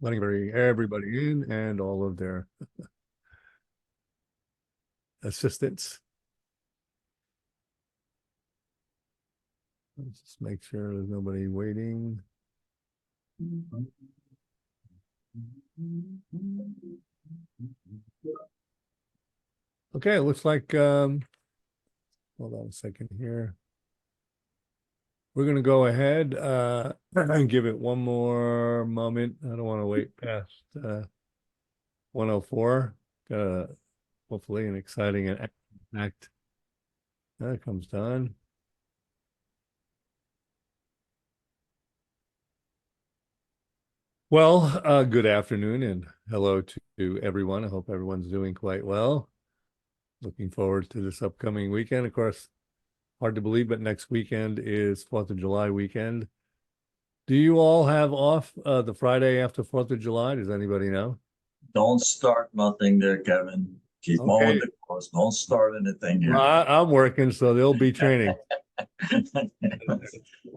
letting everybody in and all of their assistants. Let's just make sure there's nobody waiting. Okay, it looks like, hold on a second here. We're going to go ahead and give it one more moment. I don't want to wait past 104. Got hopefully an exciting and act. That comes done. Well, good afternoon and hello to everyone. I hope everyone's doing quite well. Looking forward to this upcoming weekend. Of course, hard to believe, but next weekend is 4th of July weekend. Do you all have off the Friday after 4th of July? Does anybody know? Don't start nothing there, Kevin. Keep mowing Okay. the course. Don't start anything Well, here. I'm working, so there'll be training.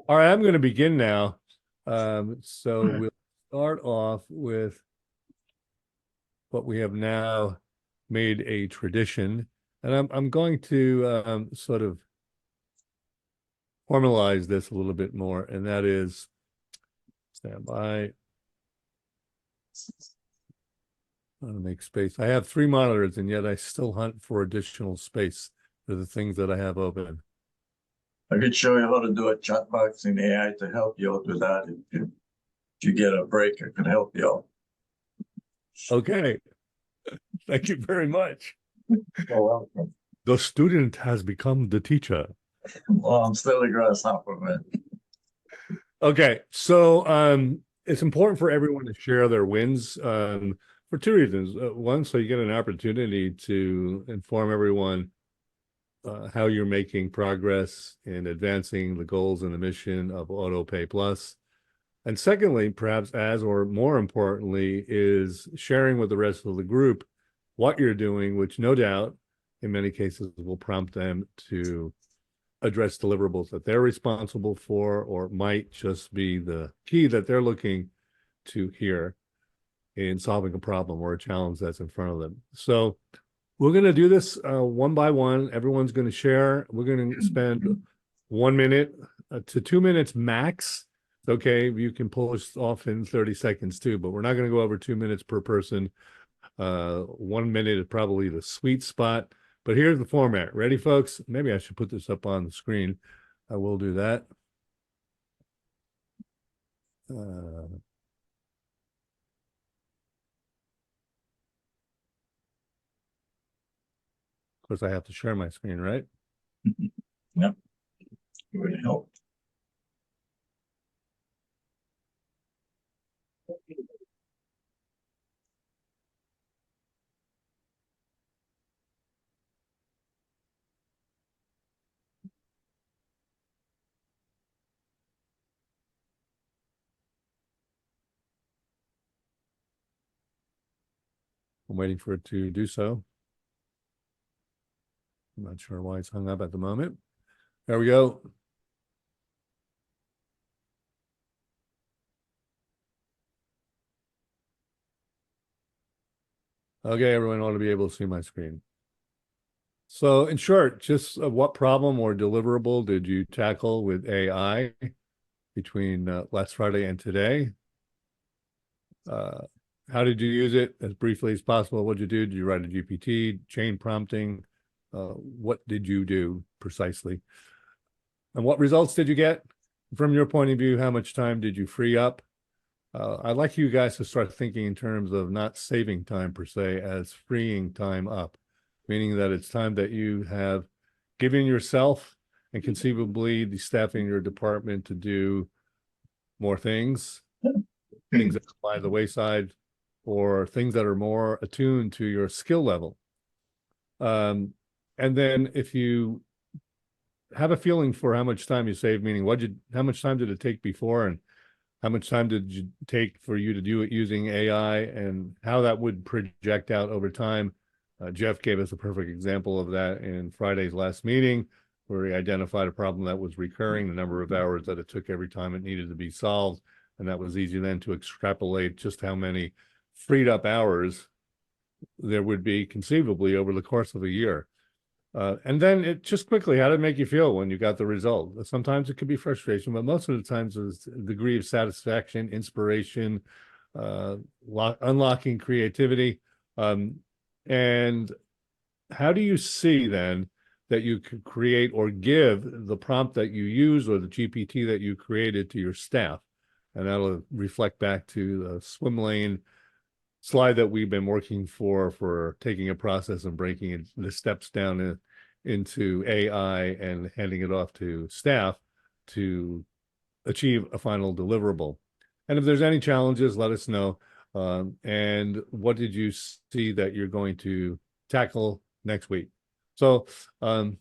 All right, I'm going to begin now. So we'll start off with what we have now made a tradition, and I'm going to sort of formalize this a little bit more, and that is stand by. I want to make space. I have 3 monitors, and yet I still hunt for additional space for the things that I have open. I could show you how to do a chat box in AI to help you out with that. If you get a break, I could help you out. Okay. Thank you very much. You're welcome. The student has become the teacher. Well, I'm still a grasshopper, man. Okay, so it's important for everyone to share their wins for 2 reasons. One, so you get an opportunity to inform everyone how you're making progress in advancing the goals and the mission of AutoPayPlus. And secondly, perhaps as or more importantly, is sharing with the rest of the group what you're doing, which no doubt in many cases will prompt them to address deliverables that they're responsible for, or might just be the key that they're looking to hear in solving a problem or a challenge that's in front of them. So we're going to do this one by one. Everyone's going to share. We're going to spend 1 minute to 2 minutes max. Okay, you can pull us off in 30 seconds too, but we're not going to go over 2 minutes per person. 1 minute is probably the sweet spot. But here's the format. Ready, folks? Maybe I should put this up on the screen. I will do that. Of course, I have to share my screen, right? Yep. It would help. I'm waiting for it to do so. I'm not sure why it's hung up at the moment. There we go. Okay, everyone ought to be able to see my screen. So in short, just what problem or deliverable did you tackle with AI between last Friday and today? How did you use it as briefly as possible? What did you do? Did you write a GPT, chain prompting? What did you do precisely? And what results did you get? From your point of view, how much time did you free up? I'd like you guys to start thinking in terms of not saving time per se, as freeing time up, meaning that it's time that you have given yourself and conceivably the staff in your department to do more things that lie the wayside, or things that are more attuned to your skill level. And then if you have a feeling for how much time you save, meaning how much time did it take before, and how much time did you take for you to do it using AI, and how that would project out over time. Jeff gave us a perfect example of that in Friday's last meeting, where he identified a problem that was recurring, the number of hours that it took every time it needed to be solved. And that was easy then to extrapolate just how many freed up hours there would be conceivably over the course of a year. And then it just quickly, how did it make you feel when you got the result? Sometimes it could be frustration, but most of the times it was a degree of satisfaction, inspiration, unlocking creativity. And how do you see then that you could create or give the prompt that you use or the GPT that you created to your staff? And that'll reflect back to the swim lane slide that we've been working for taking a process and breaking the steps down into AI and handing it off to staff to achieve a final deliverable. And if there's any challenges, let us know. And what did you see that you're going to tackle next week? So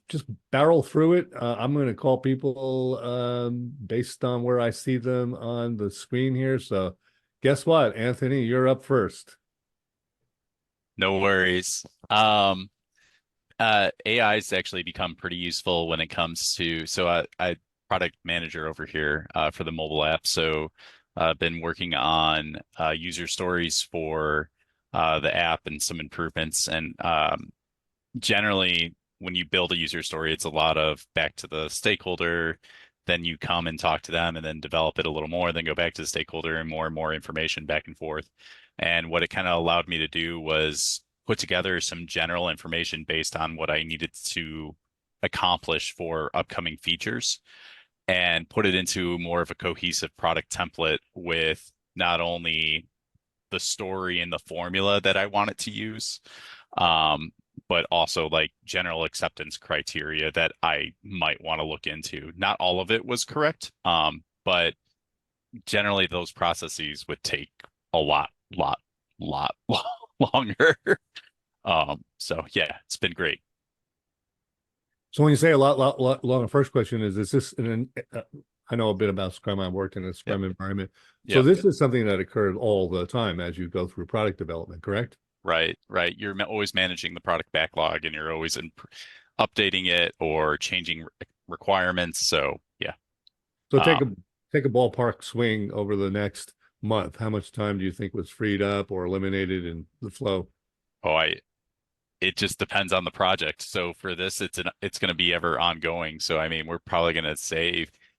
just barrel through it. I'm going to call people based on where I see them on the screen here. So guess what, Anthony, you're up first. No worries. AI's actually become pretty useful when it comes to, I product manager over here for the mobile app. So I've been working on user stories for the app and some improvements. And generally, when you build a user story, it's a lot of back to the stakeholder, then you come and talk to them and then develop it a little more, then go back to the stakeholder and more information back and forth. And what it kind of allowed me to do was put together some general information based on what I needed to accomplish for upcoming features and put it into more of a cohesive product template with not only the story and the formula that I want it to use, but also like general acceptance criteria that I might want to look into. Not all of it was correct, but generally those processes would take a lot longer. So yeah, it's been great. So when you say a lot long, the first question is this I know a bit about Scrum. I worked in a Scrum environment. So this is something that occurs all the time as you go through product development, correct? Right. You're always managing the product backlog and you're always updating it or changing requirements. So yeah. So take a ballpark swing over the next month. How much time do you think was freed up or eliminated in the flow? It just depends on the project. So for this, it's going to be ever ongoing. So I mean,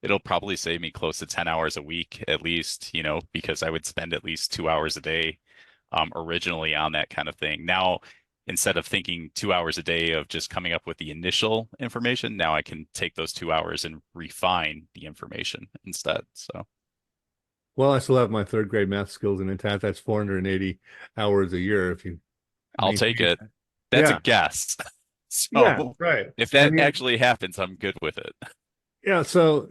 it'll probably save me close to 10 hours a week at least, because I would spend at least 2 hours a day originally on that kind of thing. Now, instead of thinking 2 hours a day of just coming up with the initial information, now I can take those 2 hours and refine the information instead. So, well, I still have my third grade math skills and intact. That's 480 hours a year. I'll take it. That's a guess. So right. If that actually happens, I'm good with it. Yeah. So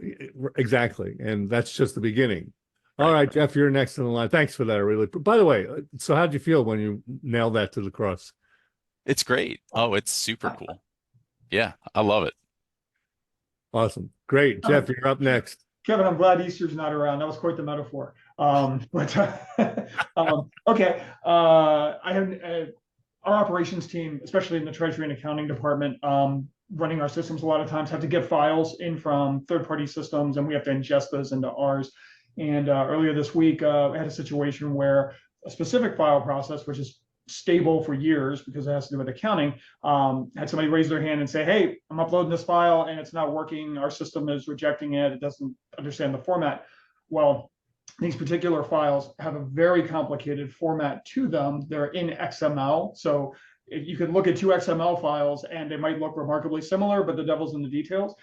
exactly. And that's just the beginning. All right, Jeff, you're next in the line. Thanks for that. By the way, so how'd you feel when you nailed that to the cross? It's great. Oh, it's super cool. Yeah, I love it. Awesome. Great. Jeff, you're up next. Kevin, I'm glad Easter's not around. That was quite the metaphor. Okay. I have our operations team, especially in the Treasury and Accounting department, running our systems a lot of times have to get files in from third-party systems, and we have to ingest those into ours. And earlier this week, I had a situation where a specific file process, which is stable for years because it has to do with accounting, had somebody raise their hand and say, hey, I'm uploading this file and it's not working. Our system is rejecting it. It doesn't understand the format. Well, these particular files have a very complicated format to them. They're in XML. So you could look at two XML files and they might look remarkably similar, but the devil's in the details.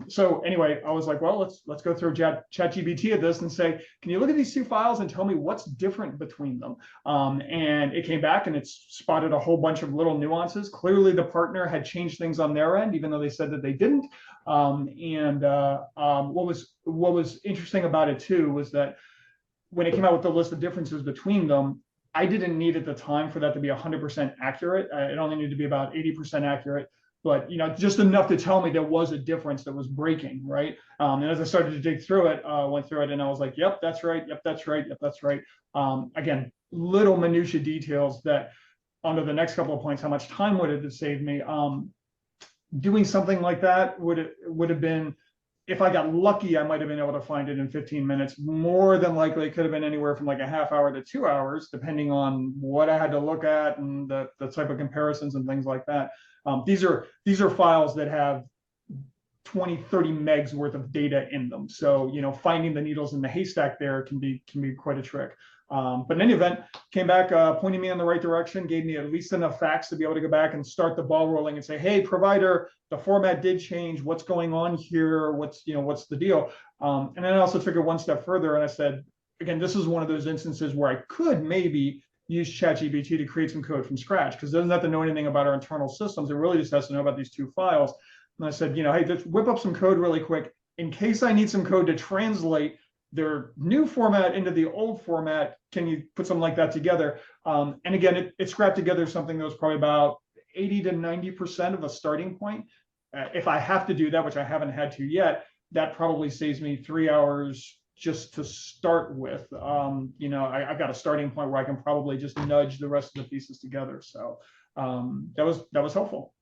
So anyway, I was like, well, let's go through ChatGPT at this and say, can you look at these two files and tell me what's different between them? And it came back and it spotted a whole bunch of little nuances. Clearly the partner had changed things on their end, even though they said that they didn't. What was interesting about it too was that when it came out with the list of differences between them, I didn't need at the time for that to be 100% accurate. It only needed to be about 80% accurate, but just enough to tell me there was a difference that was breaking, right? And as I started to dig through it, went through it, and I was like, yep, that's right. Yep, that's right. Yep, that's right. Again, little minutia details that under the next couple of points, how much time would it have saved me? Doing something like that would have been if I got lucky, I might have been able to find it in 15 minutes. More than likely, it could have been anywhere from like a half hour to 2 hours, depending on what I had to look at and the type of comparisons and things like that. These are files that have 20, 30 megs worth of data in them. So, finding the needles in the haystack there can be quite a trick. But in any event, came back, pointing me in the right direction, gave me at least enough facts to be able to go back and start the ball rolling and say, hey, provider, the format did change. What's going on here? What's the deal? And then I also took it one step further and I said, again, this is one of those instances where I could maybe use ChatGPT to create some code from scratch, because it doesn't have to know anything about our internal systems. It really just has to know about these two files. And I said, hey, just whip up some code really quick in case I need some code to translate their new format into the old format. Can you put something like that together? And again, it scrapped together something that was probably about 80 to 90% of a starting point. If I have to do that, which I haven't had to yet, that probably saves me 3 hours just to start with. I've got a starting point where I can probably just nudge the rest of the pieces together. So that was helpful.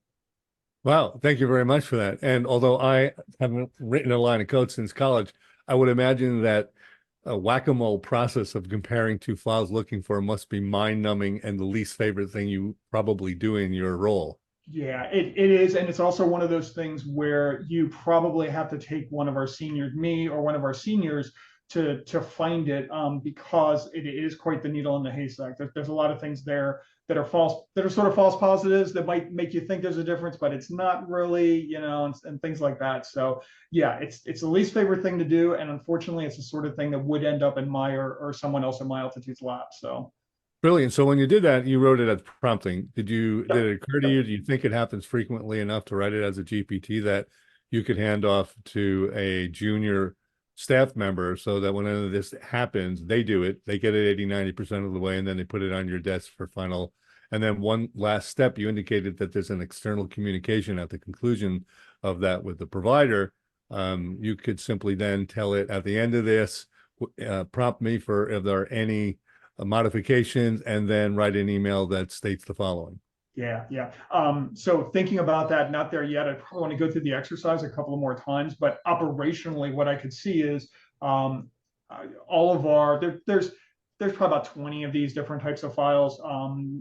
Wow, thank you very much for that. And although I haven't written a line of code since college, I would imagine that a whack-a-mole process of comparing two files looking for must be mind-numbing and the least favorite thing you probably do in your role. Yeah, it is. And it's also one of those things where you probably have to take one of our seniors, me or one of our seniors, to find it, because it is quite the needle in the haystack. There's a lot of things there that are sort of false positives that might make you think there's a difference, but it's not really, and things like that. So yeah, it's the least favorite thing to do. And unfortunately, it's the sort of thing that would end up in my or someone else in my altitude's lap. So. Brilliant. So when you did that, you wrote it as prompting. Did Yep. it occur to you, do you think it happens frequently enough to write it as a GPT that you could hand off to a junior staff member so that when any of this happens, they do it, they get it 80, 90% of the way, and then they put it on your desk for final. And then one last step, you indicated that there's an external communication at the conclusion of that with the provider. You could simply then tell it at the end of this, prompt me for if there are any modifications, and then write an email that states the following. Yeah. So thinking about that, not there yet. I probably want to go through the exercise a couple of more times, but operationally, what I could see is all of there's probably about 20 of these different types of files,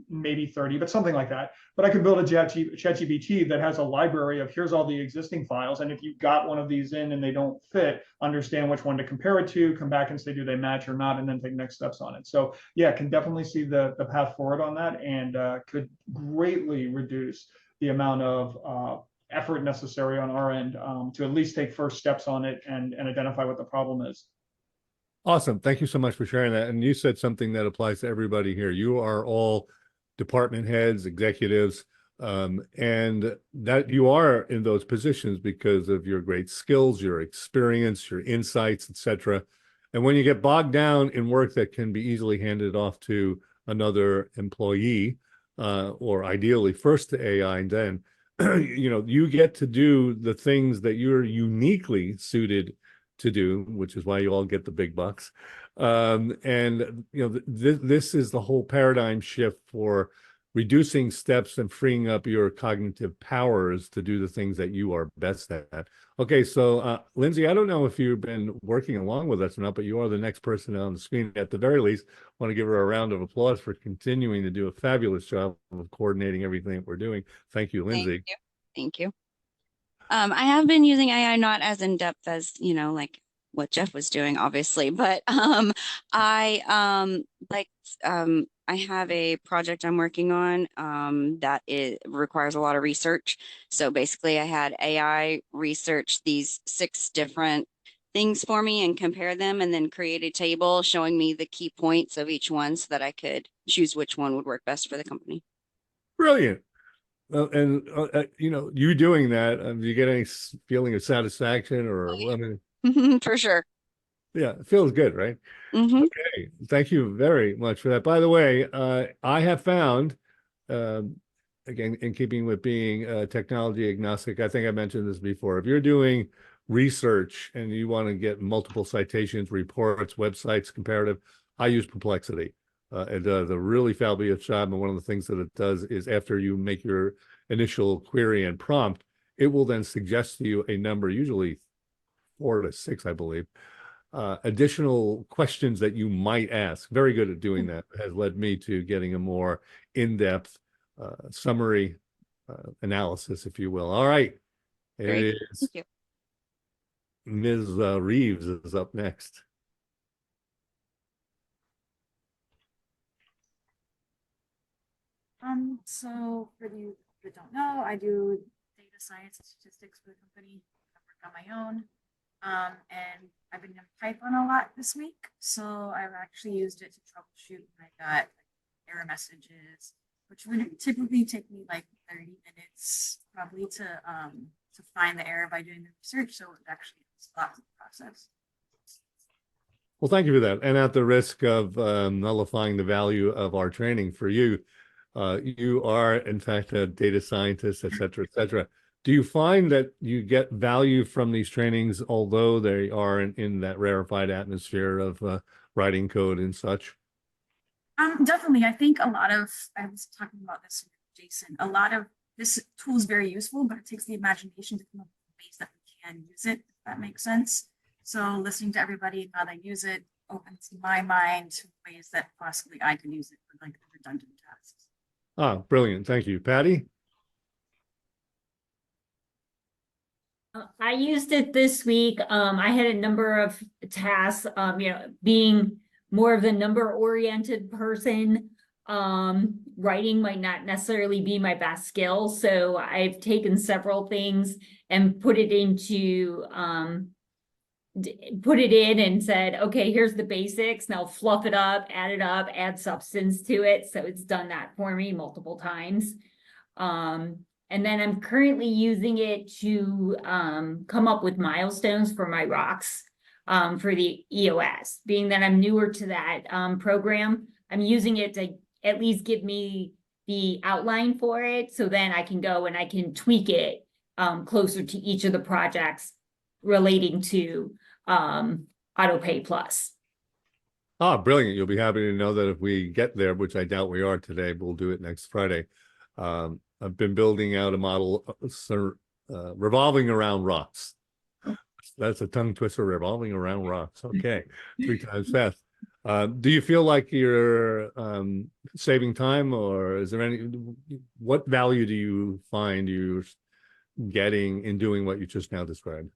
maybe 30, but something like that. But I could build a ChatGPT that has a library of here's all the existing files. And if you've got one of these in and they don't fit, understand which one to compare it to, come back and say, do they match or not, and then take next steps on it. So yeah, can definitely see the path forward on that, and could greatly reduce the amount of effort necessary on our end to at least take first steps on it and identify what the problem is. Awesome. Thank you so much for sharing that. And you said something that applies to everybody here. You are all department heads, executives, and that you are in those positions because of your great skills, your experience, your insights, etc. And when you get bogged down in work that can be easily handed off to another employee, or ideally first to AI, and then you get to do the things that you're uniquely suited to do, which is why you all get the big bucks. And this is the whole paradigm shift for reducing steps and freeing up your cognitive powers to do the things that you are best at. Okay, so Lindsay, I don't know if you've been working along with us or not, but you are the next person on the screen. At the very least, I want to give her a round of applause for continuing to do a fabulous job of coordinating everything that we're doing. Thank you, Lindsay. Thank you. I have been using AI not as in depth as, like what Jeff was doing, obviously, but I have a project I'm working on that requires a lot of research. So basically I had AI research these 6 different things for me and compare them, and then create a table showing me the key points of each one so that I could choose which one would work best for the company. Brilliant. And you doing that, do you get any feeling of satisfaction, or I mean, for sure. Yeah, it feels good, right? Okay, thank you very much for that. By the way, I have found, again, in keeping with being technology agnostic, I think I mentioned this before, if you're doing research and you want to get multiple citations, reports, websites, comparative, I use Perplexity. It does a really fabulous job, and one of the things that it does is after you make your initial query and prompt, it will then suggest to you a number, usually 4 to 6, I believe, additional questions that you might ask. Very good at doing that. Has led me to getting a more in-depth summary analysis, if you will. All right. It Great. is Thank you. Ms. Reeves is up next. So for you that don't know, I do data science and statistics for the company. I work on my own. And I've been in Python a lot this week. So I've actually used it to troubleshoot when I got error messages, which would typically take me like 30 minutes probably to find the error by doing the research. So it actually is a lot of the process. Well, thank you for that. And at the risk of nullifying the value of our training for you, you are, in fact, a data scientist, et cetera, et cetera. Do you find that you get value from these trainings, although they are in that rarefied atmosphere of writing code and such? Definitely. I think I was talking about this with Jason, a lot of this tool is very useful, but it takes the imagination to come up with ways that we can use it, if that makes sense. So listening to everybody and how they use it opens my mind to ways that possibly I can use it for like redundant tasks. Ah, brilliant. Thank you. Patty? I used it this week. I had a number of tasks, being more of the number-oriented person, writing might not necessarily be my best skill. So I've taken several things and put it in and said, okay, here's the basics. Now fluff it up, add substance to it. So it's done that for me multiple times. And then I'm currently using it to come up with milestones for my rocks for the EOS. Being that I'm newer to that program, I'm using it to at least give me the outline for it. So then I can go and I can tweak it closer to each of the projects relating to AutoPayPlus. Ah, brilliant. You'll be happy to know that if we get there, which I doubt we are today, but we'll do it next Friday. I've been building out a model revolving around rocks. That's a tongue twister, revolving around rocks. Okay, 3 times fast. Do you feel like you're saving time, or is there what value do you find you're getting in doing what you just now described?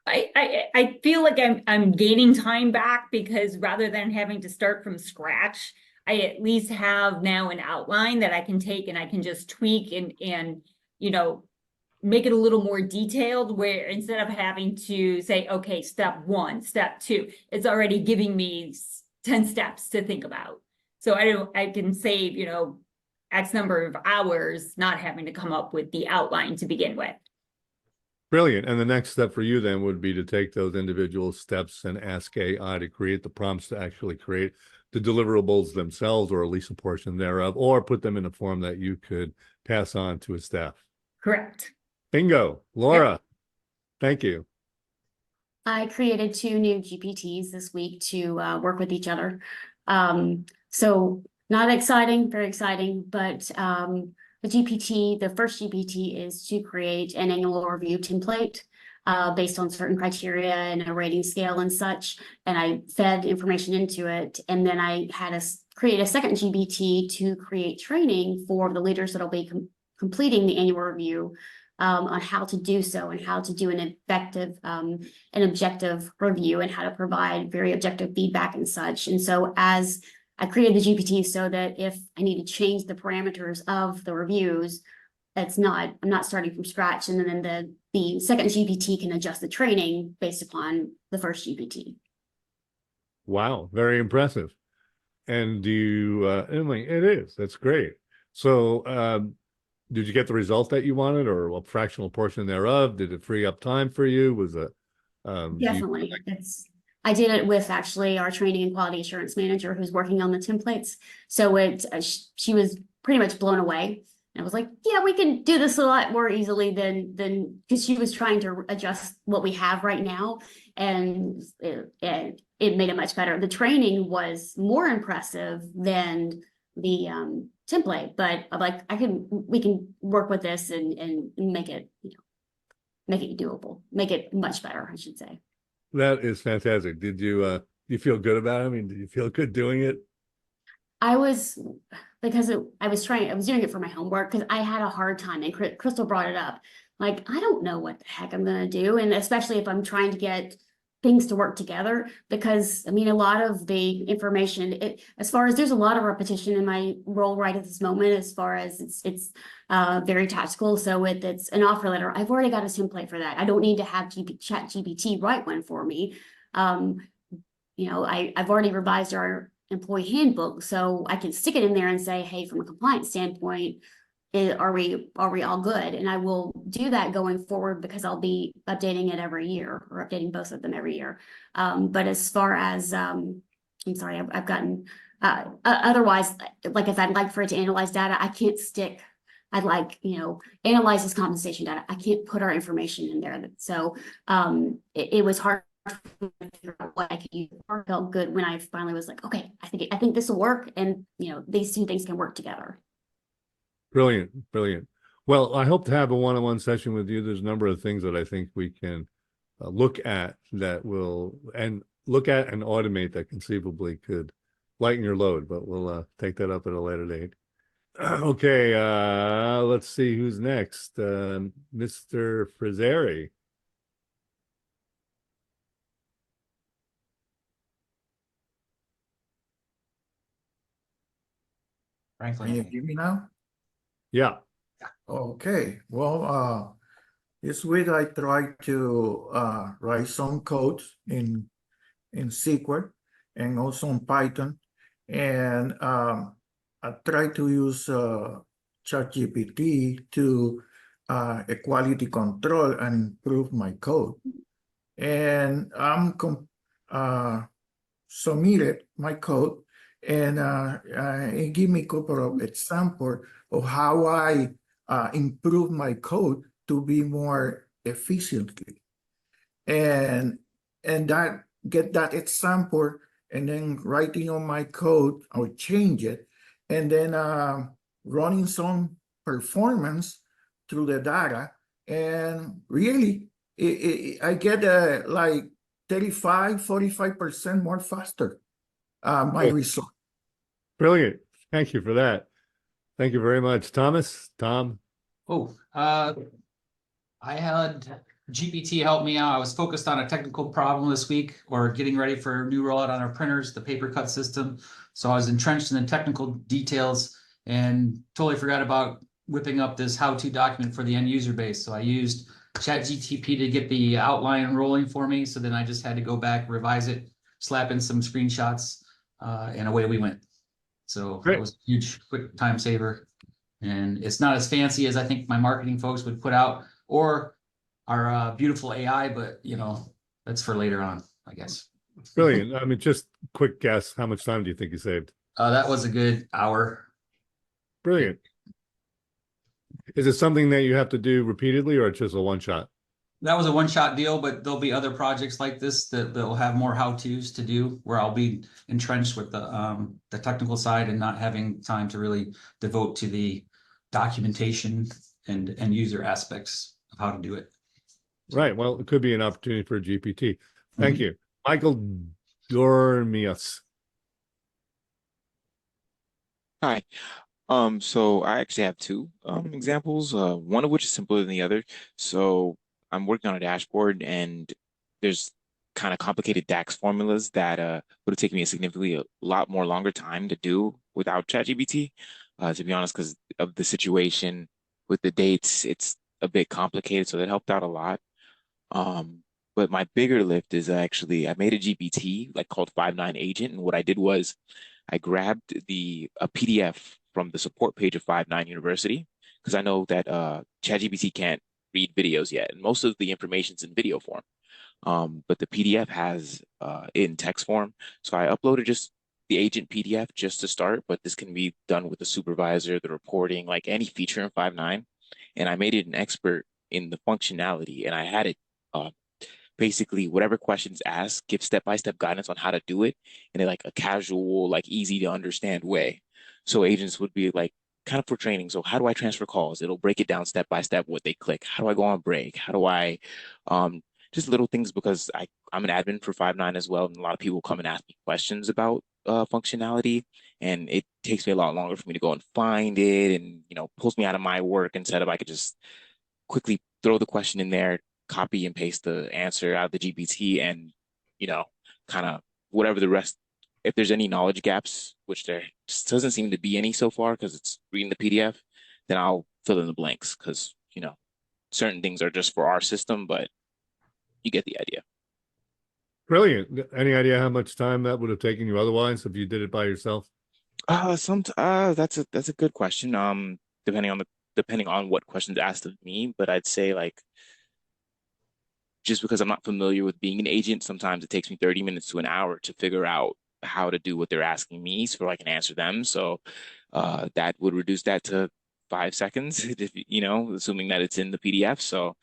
I feel like I'm gaining time back, because rather than having to start from scratch, I at least have now an outline that I can take and I can just tweak and make it a little more detailed, where instead of having to say, okay, step 1, step 2, it's already giving me 10 steps to think about. So I can save, X number of hours not having to come up with the outline to begin with. Brilliant. And the next step for you then would be to take those individual steps and ask AI to create the prompts to actually create the deliverables themselves, or at least a portion thereof, or put them in a form that you could pass on to a staff. Correct. Bingo. Laura, Yep. Thank you. I created 2 new GPTs this week to work with each other. So not exciting, very exciting, but the first GPT is to create an annual review template based on certain criteria and a rating scale and such. And I fed information into it. And then I had create a second GPT to create training for the leaders that'll be completing the annual review on how to do so and how to do an effective and objective review and how to provide very objective feedback and such. And so as I created the GPT so that if I need to change the parameters of the reviews, I'm not starting from scratch. And then the second GPT can adjust the training based upon the first GPT. Wow, very impressive. And it is, that's great. So did you get the result that you wanted, or a fractional portion thereof? Did it free up time for you? Was it Definitely. I did it with actually our training and quality assurance manager who's working on the templates. So she was pretty much blown away. And I was like, yeah, we can do this a lot more easily than because she was trying to adjust what we have right now. And it made it much better. The training was more impressive than the template, but I'm like, we can work with this and make it, make it doable, make it much better, I should say. That is fantastic. Did you feel good about it? I mean, did you feel good doing it? I was I was doing it for my homework because I had a hard time, and Crystal brought it up. Like, I don't know what the heck I'm gonna do, and especially if I'm trying to get things to work together, because I mean, a lot of the information, as far as there's a lot of repetition in my role right at this moment, as far as it's very tactical. So it's an offer letter. I've already got a template for that. I don't need to have Chat GPT write one for me. Um, I've already revised our employee handbook, so I can stick it in there and say, hey, from a compliance standpoint, are we all good? And I will do that going forward because I'll be updating it every year, or updating both of them every year. But as far as I'm sorry, I've gotten otherwise, like if I'd like for it to analyze data, I can't stick. I'd like, analyze this compensation data. I can't put our information in there. So it was hard to figure out what I could use. I felt good when I finally was like, okay, I think this will work, and these two things can work together. Brilliant, brilliant. Well, I hope to have a one-on-one session with you. There's a number of things that I think we can look at and automate that conceivably could lighten your load, but we'll take that up at a later date. Okay, let's see who's next. Mr. Frizzeri. Franklin, can you hear me now? Yeah. Okay. Well, this week I tried to write some code in SQL and also in Python, and I tried to use ChatGPT to quality control and improve my code. And submitted my code, and it gave me a couple of examples of how I improve my code to be more efficiently, and that get that example, and then writing on my code or change it, and then running some performance through the data, and really I get like 45% more faster my result. Brilliant. Thank you for that. Thank you very much. Tom? I had GPT help me out. I was focused on a technical problem this week, or getting ready for a new rollout on our printers, the paper cut system. So I was entrenched in the technical details and totally forgot about whipping up this how-to document for the end user base. So I used ChatGPT to get the outline rolling for me. So then I just had to go back, revise it, slap in some screenshots, and away we went. So Great. It was a huge, quick time saver. And it's not as fancy as I think my marketing folks would put out, or our beautiful AI, but that's for later on, I guess. Brilliant. I mean, just quick guess, how much time do you think you saved? That was a good hour. Brilliant. Is it something that you have to do repeatedly, or just a one shot? That was a one-shot deal, but there'll be other projects like this that will have more how-tos to do, where I'll be entrenched with the technical side and not having time to really devote to the documentation and user aspects of how to do it. Right. Well, it could be an opportunity for a GPT. Thank you. Michael Dormius. Hi. So I actually have two examples, one of which is simpler than the other. So I'm working on a dashboard, and there's kind of complicated DAX formulas that would have taken me a lot more longer time to do without ChatGPT. To be honest, because of the situation with the dates, it's a bit complicated, so that helped out a lot. But my bigger lift is actually I made a GPT like called 59 Agent, and what I did was I grabbed a PDF from the support page of 59 University, because I know that ChatGPT can't read videos yet, and most of the information's in video form. But the PDF has in text form. So I uploaded just the agent PDF just to start, but this can be done with the supervisor, the reporting, like any feature in 59. And I made it an expert in the functionality, and I had it basically whatever questions asked, give step-by-step guidance on how to do it in like a casual, like easy to understand way. So agents would be like, kind of for training. So how do I transfer calls? It'll break it down step by step what they click. How do I go on break? How do I just little things because I'm an admin for Five9 as well, and a lot of people come and ask me questions about functionality, and it takes me a lot longer for me to go and find it, and pulls me out of my work instead of I could just quickly throw the question in there, copy and paste the answer out of the GPT, and kind of whatever the rest. If there's any knowledge gaps, which there just doesn't seem to be any so far because it's reading the PDF, then I'll fill in the blanks because certain things are just for our system, but you get the idea. Brilliant. Any idea how much time that would have taken you otherwise if you did it by yourself? That's a good question. Depending on what questions asked of me, but I'd say like just because I'm not familiar with being an agent, sometimes it takes me 30 minutes to an hour to figure out how to do what they're asking me so I can answer them. So that would reduce that to 5 seconds, if, assuming that it's in the PDF. So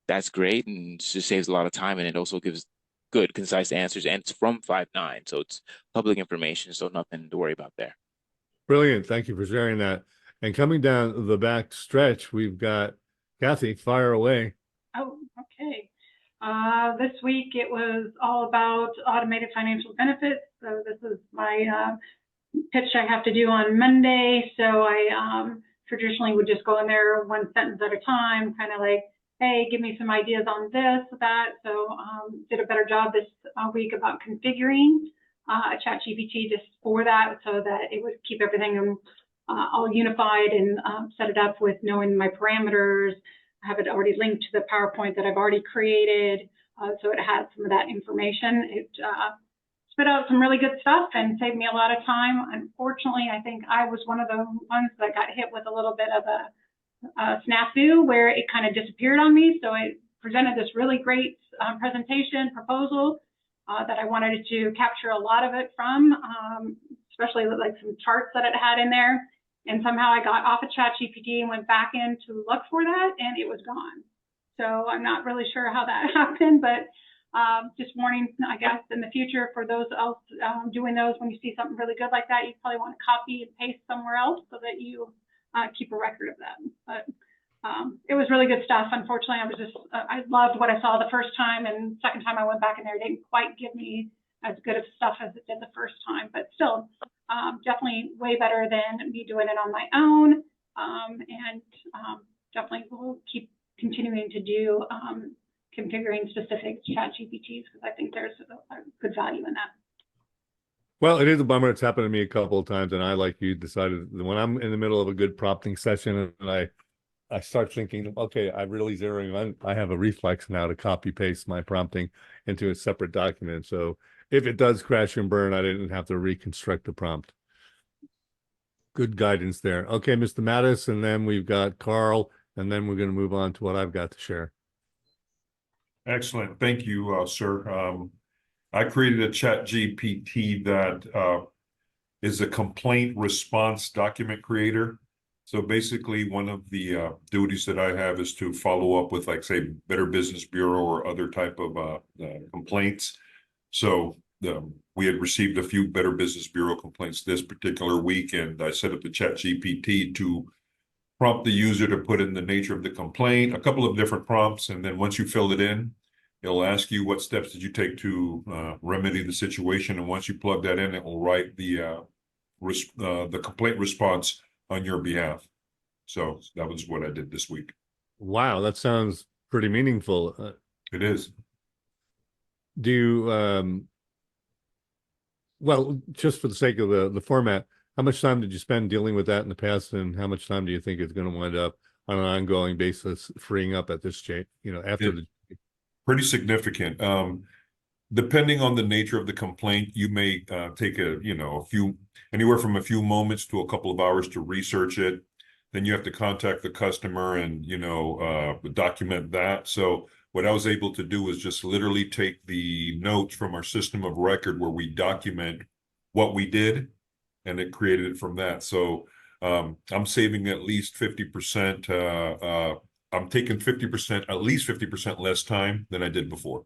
that's great and just saves a lot of time, and it also gives good, concise answers. And it's from Five9, so it's public information, so nothing to worry about there. Brilliant. Thank you for sharing that. And coming down the back stretch, we've got Kathy. Fire away. Oh, okay. This week it was all about automated financial benefits. So this is my pitch I have to do on Monday. So I traditionally would just go in there one sentence at a time, kind of like, hey, give me some ideas on this, that. So did a better job this week about configuring a ChatGPT just for that, so that it would keep everything all unified and set it up with knowing my parameters. I have it already linked to the PowerPoint that I've already created, so it has some of that information. It spit out some really good stuff and saved me a lot of time. Unfortunately, I think I was one of the ones that got hit with a little bit of a snafu where it kind of disappeared on me. So I presented this really great presentation proposal that I wanted to capture a lot of it from, especially like some charts that it had in there. And somehow I got off of ChatGPT and went back in to look for that, and it was gone. So I'm not really sure how that happened, but just warning, I guess, in the future for those else doing those, when you see something really good like that, you probably want to copy and paste somewhere else so that you keep a record of that. But it was really good stuff. Unfortunately, I loved what I saw the first time, and second time I went back in there, it didn't quite give me as good of stuff as it did the first time, but still definitely way better than me doing it on my own. And definitely will keep continuing to do configuring specific chat GPTs because I think there's a good value in that. Well, it is a bummer. It's happened to me a couple of times, and I, like you, decided that when I'm in the middle of a good prompting session and I start thinking, okay, I'm really zeroing on, I have a reflex now to copy paste my prompting into a separate document. So if it does crash and burn, I didn't have to reconstruct the prompt. Good guidance there. Okay, Mr. Mattis, and then we've got Carl, and then we're going to move on to what I've got to share. Excellent. Thank you, sir. I created a chat GPT that is a complaint response document creator. So basically, one of the duties that I have is to follow up with, like, say, Better Business Bureau or other type of complaints. So we had received a few Better Business Bureau complaints this particular week, and I set up the chat GPT to prompt the user to put in the nature of the complaint, a couple of different prompts, and then once you fill it in, it'll ask you what steps did you take to remedy the situation, and once you plug that in, it will write the complaint response on your behalf. So that was what I did this week. Wow, that sounds pretty meaningful. It is. Do you, well, just for the sake of the format, how much time did you spend dealing with that in the past, and how much time do you think it's going to wind up on an ongoing basis freeing up at this stage, after the... Pretty significant. Depending on the nature of the complaint, you may take anywhere from a few moments to a couple of hours to research it. Then you have to contact the customer and, document that. So what I was able to do is just literally take the notes from our system of record where we document what we did, and it created it from that. So I'm saving at least 50%. I'm taking 50%, at least 50% less time than I did before.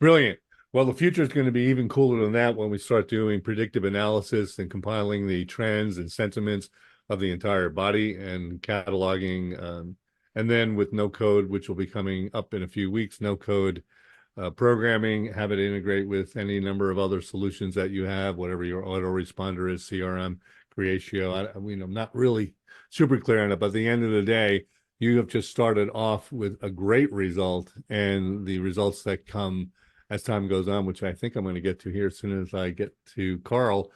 Brilliant. Well, the future is going to be even cooler than that when we start doing predictive analysis and compiling the trends and sentiments of the entire body and cataloging And then with no code, which will be coming up in a few weeks, no code programming, have it integrate with any number of other solutions that you have, whatever your autoresponder is, CRM, Creatio. I mean, I'm not really super clear on it, but at the end of the day, you have just started off with a great result, and the results that come as time goes on, which I think I'm going to get to here as soon as I get to Carl,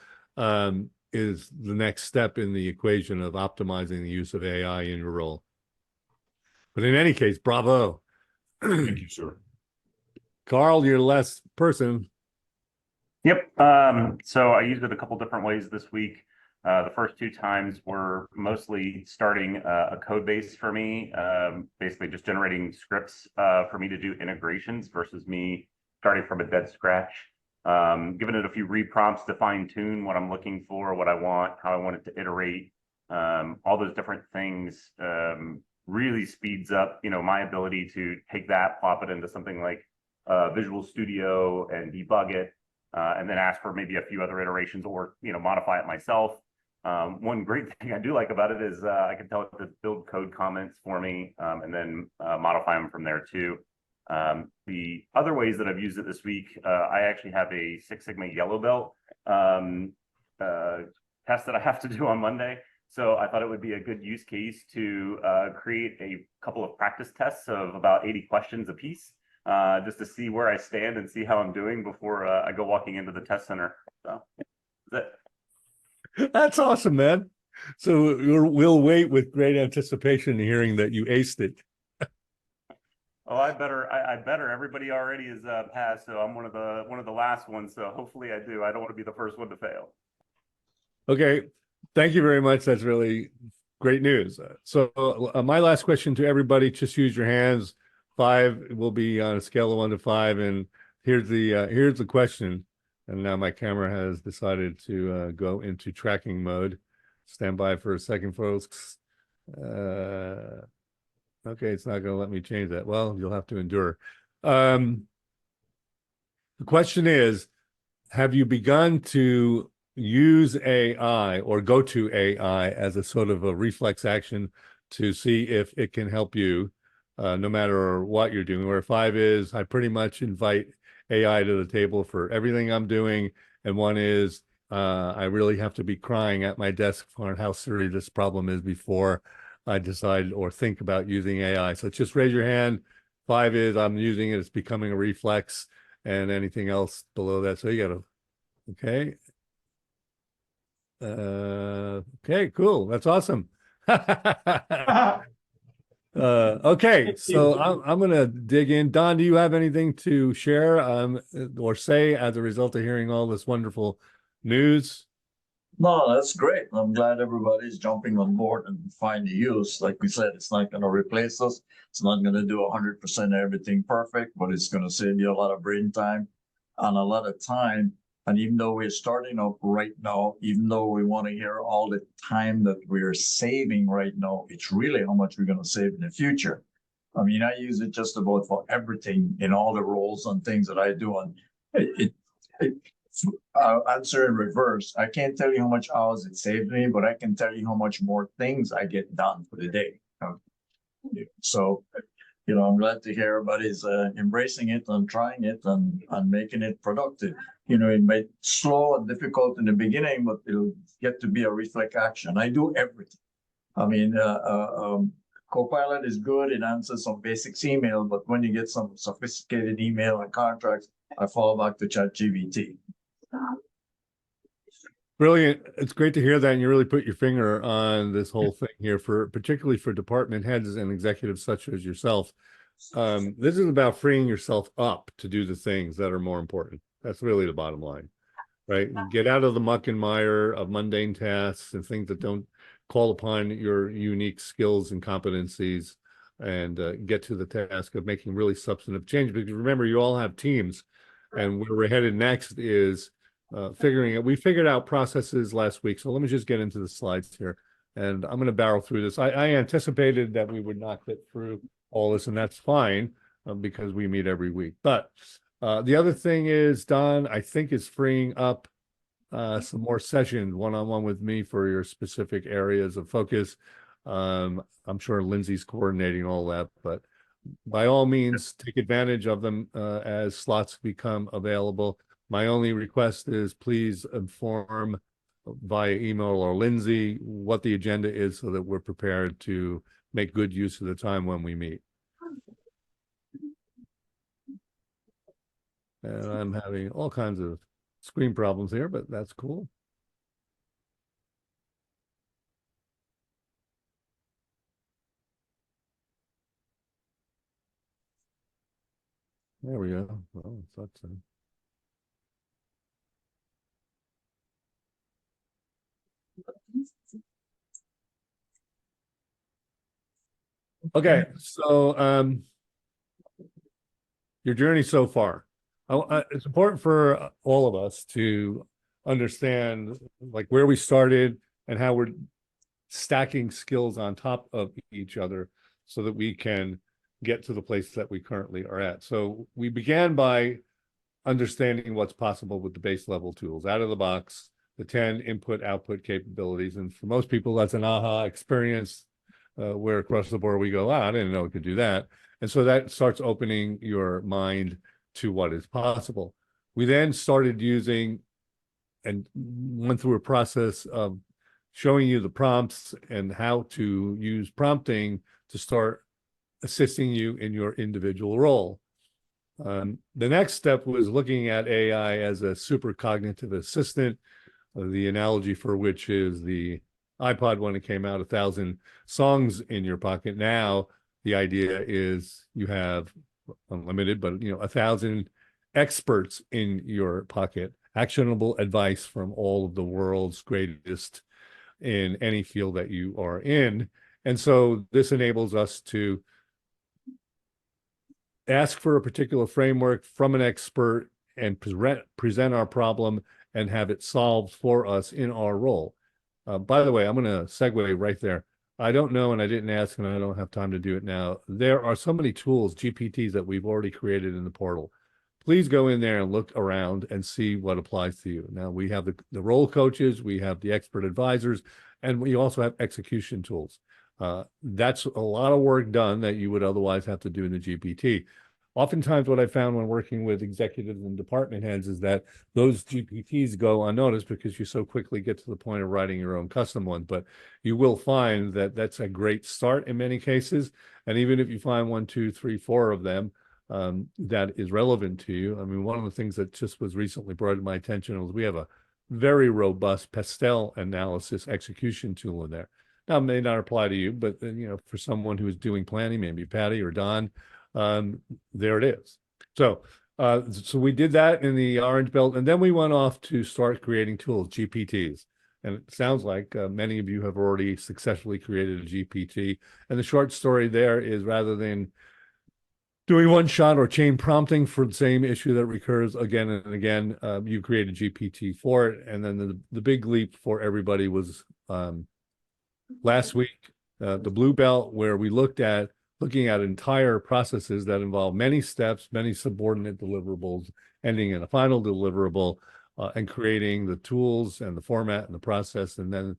is the next step in the equation of optimizing the use of AI in your role. But in any case, bravo. Thank you, sir. Carl, you're the last person. Yep. So I used it a couple different ways this week. The first 2 times were mostly starting a code base for me, basically just generating scripts for me to do integrations versus me starting from a dead scratch. Giving it a few reprompts to fine tune what I'm looking for, what I want, how I want it to iterate, all those different things really speeds up, my ability to take that, plop it into something like Visual Studio and debug it, and then ask for maybe a few other iterations or, modify it myself. One great thing I do like about it is I can tell it to build code comments for me and then modify them from there too. The other ways that I've used it this week, I actually have a Six Sigma yellow belt test that I have to do on Monday. So I thought it would be a good use case to create a couple of practice tests of about 80 questions apiece, just to see where I stand and see how I'm doing before I go walking into the test center. So that's it. That's awesome, man. So we'll wait with great anticipation hearing that you aced it. Oh, I better. Everybody already is passed, so I'm one of the last ones. So hopefully I do. I don't want to be the first one to fail. Okay, thank you very much. That's really great news. So my last question to everybody: just use your hands. 5 will be on a scale of 1 to 5, and here's the question. And now my camera has decided to go into tracking mode. Stand by for a second, folks. Okay, it's not going to let me change that. Well, you'll have to endure. The question is, have you begun to use AI or go to AI as a sort of a reflex action to see if it can help you, no matter what you're doing? Where 5 is, I pretty much invite AI to the table for everything I'm doing. And 1 is, I really have to be crying at my desk for how serious this problem is before I decide or think about using AI. So just raise your hand. 5 is, I'm using it, it's becoming a reflex, and anything else below that. So you got to, okay. Okay, cool. That's awesome. Okay, so I'm gonna dig in. Don, do you have anything to share or say as a result of hearing all this wonderful news? No, that's great. I'm glad everybody's jumping on board and find the use. Like we said, it's not going to replace us. It's not going to do 100% everything perfect, but it's going to save you a lot of brain time and a lot of time. And even though we're starting up right now, even though we want to hear all the time that we're saving right now, it's really how much we're going to save in the future. I mean, I use it just about for everything in all the roles and things that I do. And I'll answer in reverse. I can't tell you how much hours it saved me, but I can tell you how much more things I get done for the day. So, I'm glad to hear everybody's embracing it and trying it and making it productive. It might slow and difficult in the beginning, but it'll get to be a reflex action. I do everything. I mean, Copilot is good. It answers some basics email, but when you get some sophisticated email and contracts, I fall back to ChatGPT. Brilliant. It's great to hear that. And you really put your finger on this whole thing here, particularly for department heads and executives such as yourself. This is about freeing yourself up to do the things that are more important. That's really the bottom line, right? Get out of the muck and mire of mundane tasks and things that don't call upon your unique skills and competencies, and get to the task of making really substantive change. Because remember, you all have teams, and where we're headed next is we figured out processes last week. So let me just get into the slides here, and I'm going to barrel through this. I anticipated that we would not get through all this, and that's fine because we meet every week. But the other thing is, Don, I think, is freeing up some more sessions one-on-one with me for your specific areas of focus. I'm sure Lindsay's coordinating all that, but by all means, take advantage of them as slots become available. My only request is please inform via email or Lindsay what the agenda is so that we're prepared to make good use of the time when we meet. And I'm having all kinds of screen problems here, but that's cool. There we go. Well, that's okay. So your journey so far. It's important for all of us to understand like where we started and how we're stacking skills on top of each other so that we can get to the place that we currently are at. So we began by understanding what's possible with the base level tools out of the box, the 10 input output capabilities. And for most people, that's an aha experience where across the board we go, I didn't know we could do that. And so that starts opening your mind to what is possible. We then started using and went through a process of showing you the prompts and how to use prompting to start assisting you in your individual role. The next step was looking at AI as a super cognitive assistant, the analogy for which is the iPod when it came out, 1,000 songs in your pocket. Now the idea is you have unlimited, but 1,000 experts in your pocket, actionable advice from all of the world's greatest in any field that you are in. And so this enables us to ask for a particular framework from an expert and present our problem and have it solved for us in our role. By the way, I'm going to segue right there. I don't know, and I didn't ask, and I don't have time to do it now. There are so many tools, GPTs, that we've already created in the portal. Please go in there and look around and see what applies to you. Now, we have the role coaches, we have the expert advisors, and we also have execution tools. That's a lot of work done that you would otherwise have to do in the GPT. Oftentimes what I found when working with executives and department heads is that those GPTs go unnoticed because you so quickly get to the point of writing your own custom one. But you will find that that's a great start in many cases. And even if you find 1, 2, 3, 4 of them that is relevant to you. I mean, one of the things that just was recently brought to my attention was we have a very robust pastel analysis execution tool in there. Now, it may not apply to you, but for someone who is doing planning, maybe Patty or Don, there it is. So we did that in the Orange Belt, and then we went off to start creating tools, GPTs. And it sounds like many of you have already successfully created a GPT. And the short story there is rather than doing one shot or chain prompting for the same issue that recurs again and again, you create a GPT for it. And then the big leap for everybody was last week, the Blue Belt, where we looking at entire processes that involve many steps, many subordinate deliverables, ending in a final deliverable, and creating the tools and the format and the process, and then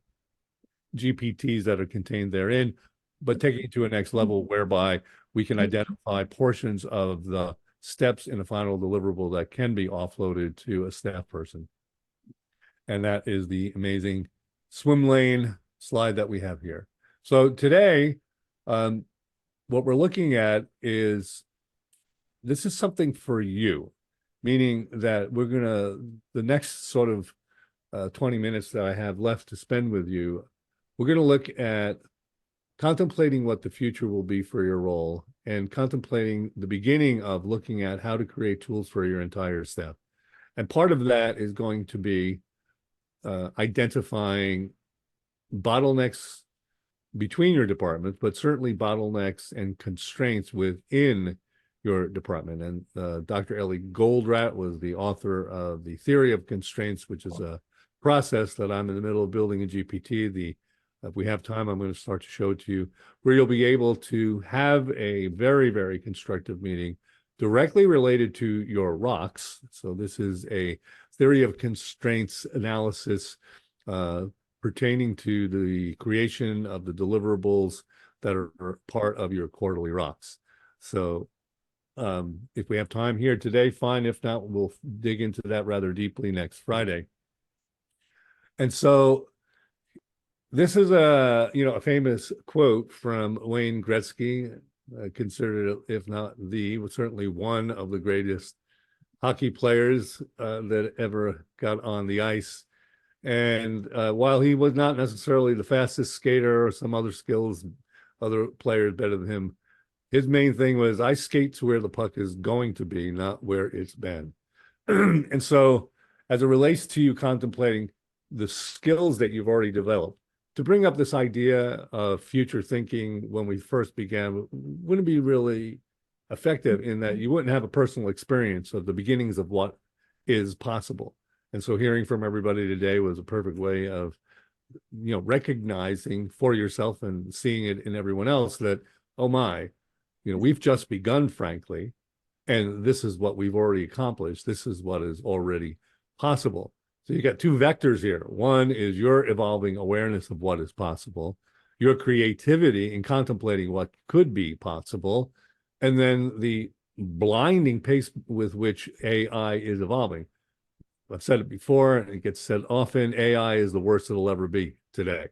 GPTs that are contained therein, but taking it to a next level whereby we can identify portions of the steps in a final deliverable that can be offloaded to a staff person. And that is the amazing swim lane slide that we have here. So today, what we're looking at is, this is something for you, meaning that the next sort of 20 minutes that I have left to spend with you, we're going to look at contemplating what the future will be for your role and contemplating the beginning of looking at how to create tools for your entire staff. And part of that is going to be identifying bottlenecks between your departments, but certainly bottlenecks and constraints within your department. And Dr. Ellie Goldratt was the author of The Theory of Constraints, which is a process that I'm in the middle of building in GPT. If we have time, I'm going to start to show it to you, where you'll be able to have a very, very constructive meeting directly related to your rocks. So this is a theory of constraints analysis pertaining to the creation of the deliverables that are part of your quarterly rocks. So if we have time here today, fine. If not, we'll dig into that rather deeply next Friday. And so this is a famous quote from Wayne Gretzky, considered, if not certainly one of the greatest hockey players that ever got on the ice. And while he was not necessarily the fastest skater or some other skills, other players better than him, his main thing was, I skate to where the puck is going to be, not where it's been. And so as it relates to you contemplating the skills that you've already developed, to bring up this idea of future thinking when we first began wouldn't be really effective, in that you wouldn't have a personal experience of the beginnings of what is possible. And so hearing from everybody today was a perfect way of, recognizing for yourself and seeing it in everyone else that, oh my, we've just begun, frankly, and this is what we've already accomplished. This is what is already possible. So you got two vectors here. One is your evolving awareness of what is possible, your creativity in contemplating what could be possible, and then the blinding pace with which AI is evolving. I've said it before, and it gets said often, AI is the worst it'll ever be today.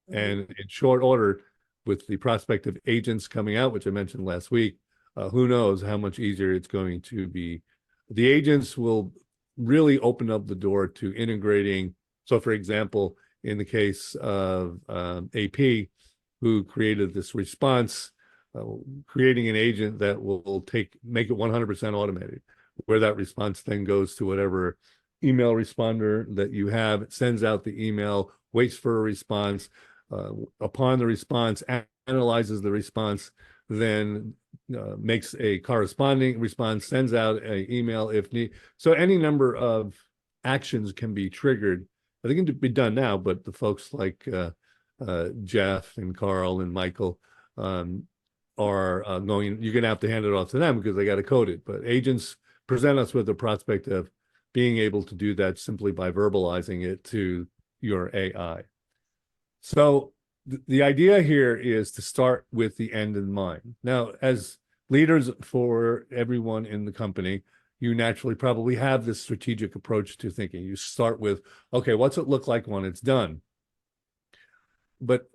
And in short order, with the prospect of agents coming out, which I mentioned last week, who knows how much easier it's going to be. The agents will really open up the door to integrating. So for example, in the case of AP, who created this response, creating an agent that will make it 100% automated, where that response then goes to whatever email responder that you have. It sends out the email, waits for a response. Upon the response, analyzes the response, then makes a corresponding response, sends out an email if need. So any number of actions can be triggered. I think it can be done now, but the folks like Jeff and Carl and Michael are going, you're going to have to hand it off to them because they got to code it. But agents present us with the prospect of being able to do that simply by verbalizing it to your AI. So the idea here is to start with the end in mind. Now, as leaders for everyone in the company, you naturally probably have this strategic approach to thinking. You start with, okay, what's it look like when it's done? But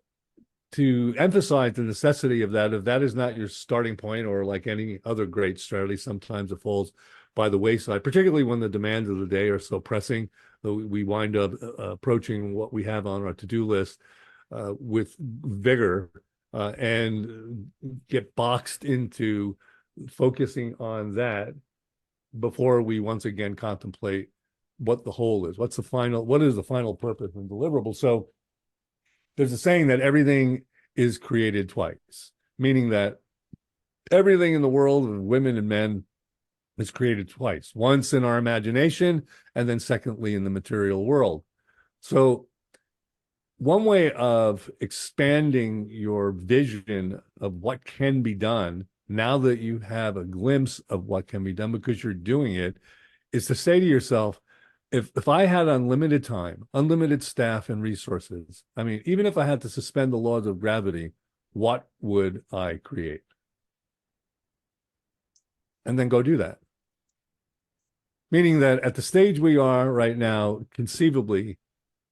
to emphasize the necessity of that, if that is not your starting point, or like any other great strategy, sometimes it falls by the wayside, particularly when the demands of the day are so pressing that we wind up approaching what we have on our to-do list with vigor and get boxed into focusing on that before we once again contemplate what the whole is. What is the final purpose and deliverable? So there's a saying that everything is created twice, meaning that everything in the world of women and men is created twice, once in our imagination, and then secondly in the material world. So one way of expanding your vision of what can be done, now that you have a glimpse of what can be done because you're doing it, is to say to yourself, if I had unlimited time, unlimited staff and resources, I mean, even if I had to suspend the laws of gravity, what would I create? And then go do that. Meaning that at the stage we are right now, conceivably,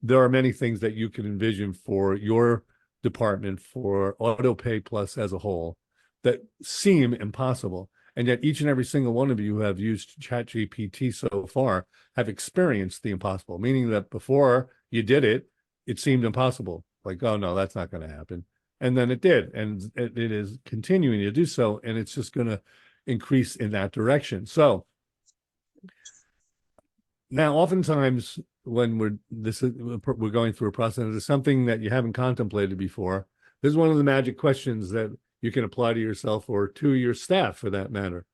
there are many things that you can envision for your department, for AutoPayPlus as a whole, that seem impossible. And yet each and every single one of you who have used ChatGPT so far have experienced the impossible, meaning that before you did it, it seemed impossible. Like, oh no, that's not going to happen. And then it did. And it is continuing to do so. And it's just going to increase in that direction. So now, oftentimes when we're going through a process, there's something that you haven't contemplated before. This is one of the magic questions that you can apply to yourself or to your staff, for that matter.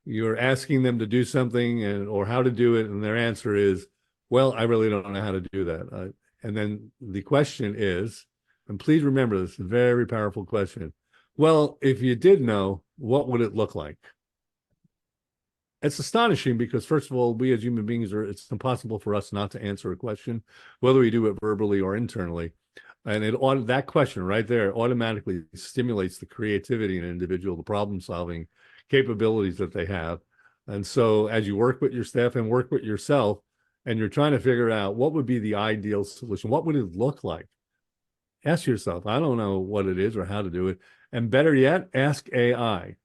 You're asking them to do something or how to do it, and their answer is, well, I really don't know how to do that. And then the question is, and please remember this, a very powerful question. Well, if you did know, what would it look like? it's astonishing because, first of all, we as human beings it's impossible for us not to answer a question, whether we do it verbally or internally. And that question right there automatically stimulates the creativity in an individual, the problem solving capabilities that they have. And so as you work with your staff and work with yourself, and you're trying to figure out what would be the ideal solution, what would it look like? Ask yourself, I don't know what it is or how to do it. And better yet, ask AI.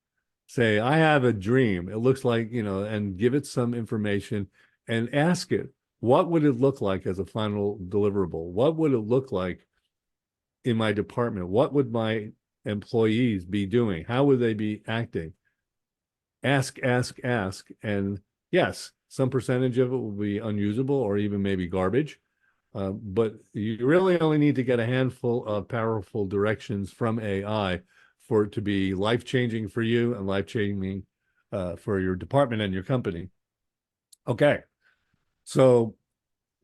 Say, I have a dream. It looks like, and give it some information and ask it, what would it look like as a final deliverable? What would it look like in my department? What would my employees be doing? How would they be acting? Ask. And yes, some percentage of it will be unusable or even maybe garbage. But you really only need to get a handful of powerful directions from AI for it to be life-changing for you and life-changing for your department and your company. Okay, so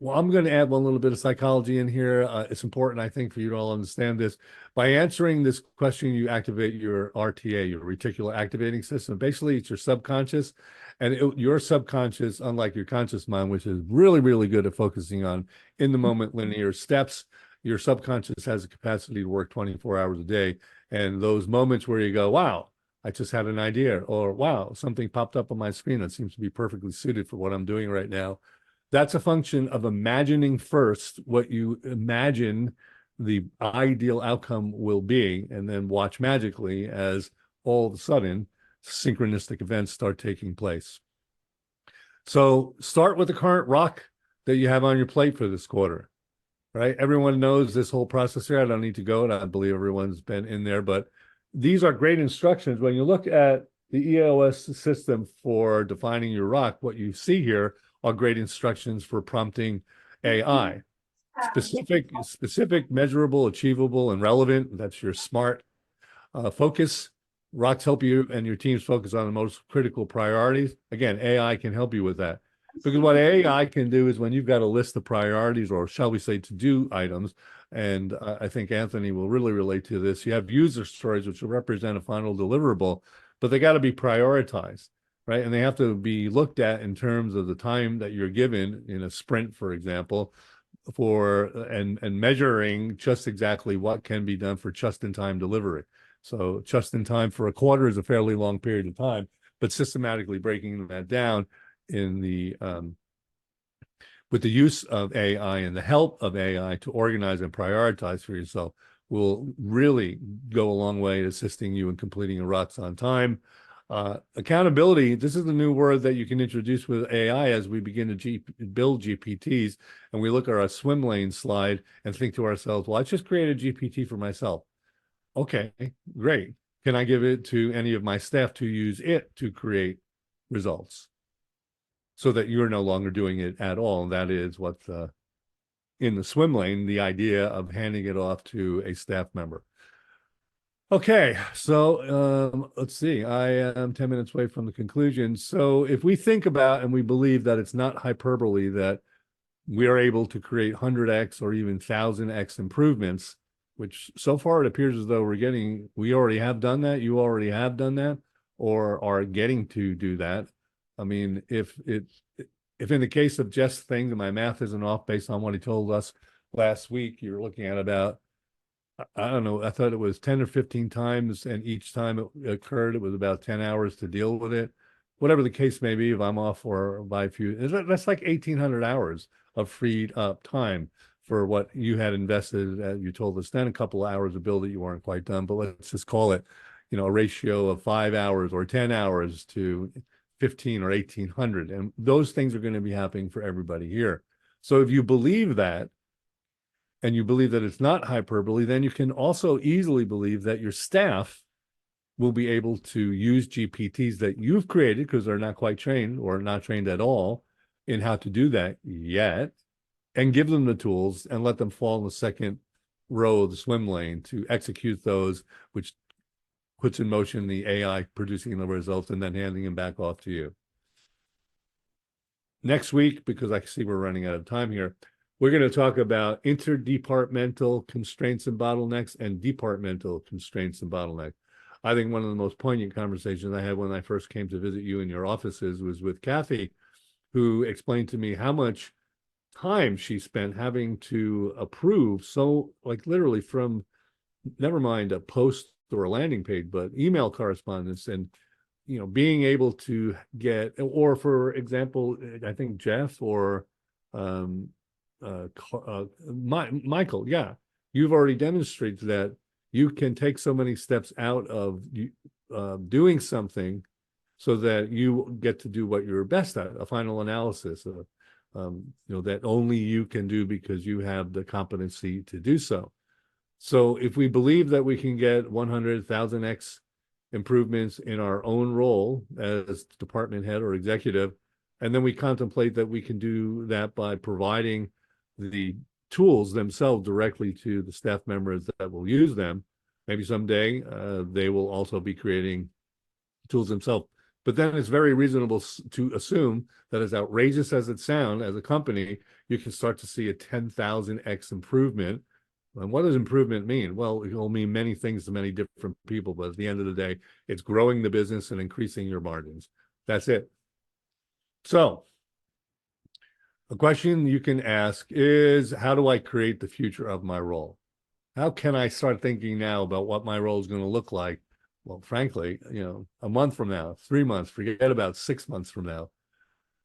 I'm going to add one little bit of psychology in here. It's important, I think, for you to all understand this. By answering this question, you activate your RTA, your reticular activating system. Basically, it's your subconscious. And your subconscious, unlike your conscious mind, which is really, really good at focusing on in-the-moment linear steps, your subconscious has the capacity to work 24 hours a day. And those moments where you go, wow, I just had an idea, or wow, something popped up on my screen that seems to be perfectly suited for what I'm doing right now. That's a function of imagining first what you imagine the ideal outcome will be, and then watch magically as all of a sudden synchronistic events start taking place. So start with the current rock that you have on your plate for this quarter, right? Everyone knows this whole process here. I don't need to go, and I believe everyone's been in there, but these are great instructions. When you look at the EOS system for defining your rock, what you see here are great instructions for prompting AI. Specific, measurable, achievable, and relevant. That's your SMART. Focus. Rocks help you and your teams focus on the most critical priorities. Again, AI can help you with that. Because what AI can do is when you've got a list of priorities, or shall we say to-do items, and I think Anthony will really relate to this, you have user stories which will represent a final deliverable, but they got to be prioritized, right? And they have to be looked at in terms of the time that you're given in a sprint, for example, and measuring just exactly what can be done for just-in-time delivery. So just in time for a quarter is a fairly long period of time, but systematically breaking that down in the with the use of AI and the help of AI to organize and prioritize for yourself will really go a long way assisting you in completing your rocks on time. Accountability, this is the new word that you can introduce with AI as we begin to build GPTs, and we look at our swim lane slide and think to ourselves, well, I just created a GPT for myself. Okay, great. Can I give it to any of my staff to use it to create results so that you're no longer doing it at all? And that is what's in the swim lane, the idea of handing it off to a staff member. Okay, so let's see. I am 10 minutes away from the conclusion. So if we think about and we believe that it's not hyperbole that we are able to create 100x or even 1000x improvements, which so far it appears as though we already have done that, you already have done that, or are getting to do that. I mean, if in the case of just things, and my math isn't off based on what he told us last week, you're looking at about, I don't know, I thought it was 10 or 15 times, and each time it occurred, it was about 10 hours to deal with it. Whatever the case may be, if I'm off or by a few, that's like 1,800 hours of freed up time for what you had invested, as you told us then, a couple of hours of bill that you weren't quite done, but let's just call it, a ratio of 5 hours or 10 hours to 15 or 1,800. And those things are going to be happening for everybody here. So if you believe that, and you believe that it's not hyperbole, then you can also easily believe that your staff will be able to use GPTs that you've created, because they're not quite trained or not trained at all in how to do that yet, and give them the tools and let them fall in the second row of the swim lane to execute those, which puts in motion the AI producing the results and then handing them back off to you. Next week, because I see we're running out of time here, we're going to talk about interdepartmental constraints and bottlenecks and departmental constraints and bottlenecks. I think one of the most poignant conversations I had when I first came to visit you in your offices was with Kathy, who explained to me how much time she spent having to approve. So like literally from, never mind a post or a landing page, but email correspondence, and being able to get, or for example, I think Jeff or Michael, yeah, you've already demonstrated that you can take so many steps out of doing something so that you get to do what you're best at, a final analysis, that only you can do because you have the competency to do so. So if we believe that we can get 100,000x improvements in our own role as department head or executive, and then we contemplate that we can do that by providing the tools themselves directly to the staff members that will use them. Maybe someday they will also be creating tools themselves. But then it's very reasonable to assume that, as outrageous as it sounds, as a company, you can start to see a 10,000x improvement. And what does improvement mean? Well, it will mean many things to many different people, but at the end of the day, it's growing the business and increasing your margins. That's it. So a question you can ask is, how do I create the future of my role? How can I start thinking now about what my role is going to look like? Well, frankly, a month from now, 3 months, forget about 6 months from now.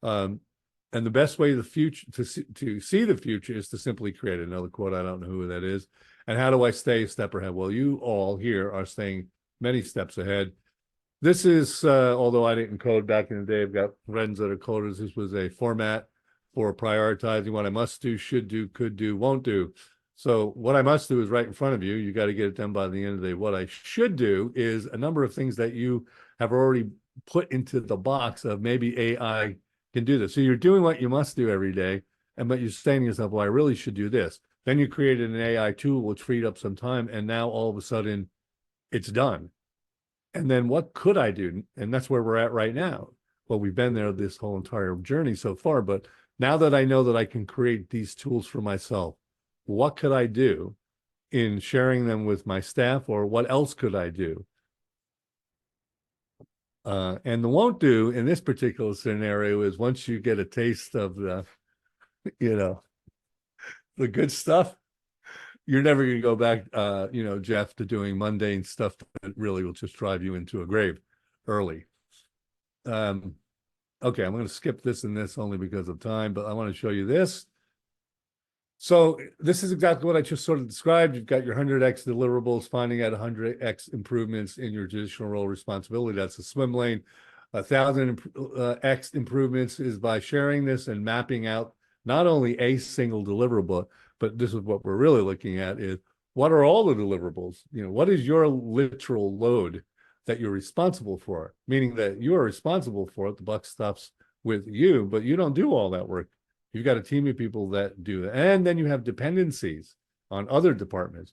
And the best way the future to see the future is to simply create another quote. I don't know who that is. And how do I stay a step ahead? Well, you all here are staying many steps ahead. This is, although I didn't code back in the day, I've got friends that are coders. This was a format for prioritizing what I must do, should do, could do, won't do. So what I must do is right in front of you. You got to get it done by the end of the day. What I should do is a number of things that you have already put into the box of maybe AI can do this. So you're doing what you must do every day, but you're saying to yourself, well, I really should do this. Then you created an AI tool which freed up some time, and now all of a sudden it's done. And then what could I do? And that's where we're at right now. Well, we've been there this whole entire journey so far, but now that I know that I can create these tools for myself, what could I do in sharing them with my staff, or what else could I do? And the won't do in this particular scenario is, once you get a taste of the good stuff, you're never going to go back, Jeff, to doing mundane stuff that really will just drive you into a grave early. Okay, I'm going to skip this and this only because of time, but I want to show you this. So this is exactly what I just sort of described. You've got your 100x deliverables, finding out 100x improvements in your traditional role responsibility. That's a swim lane. 1,000x improvements is by sharing this and mapping out not only a single deliverable, but this is what we're really looking at is, what are all the deliverables? What is your literal load that you're responsible for? Meaning that you are responsible for it. The buck stops with you, but you don't do all that work. You've got a team of people that do that. And then you have dependencies on other departments,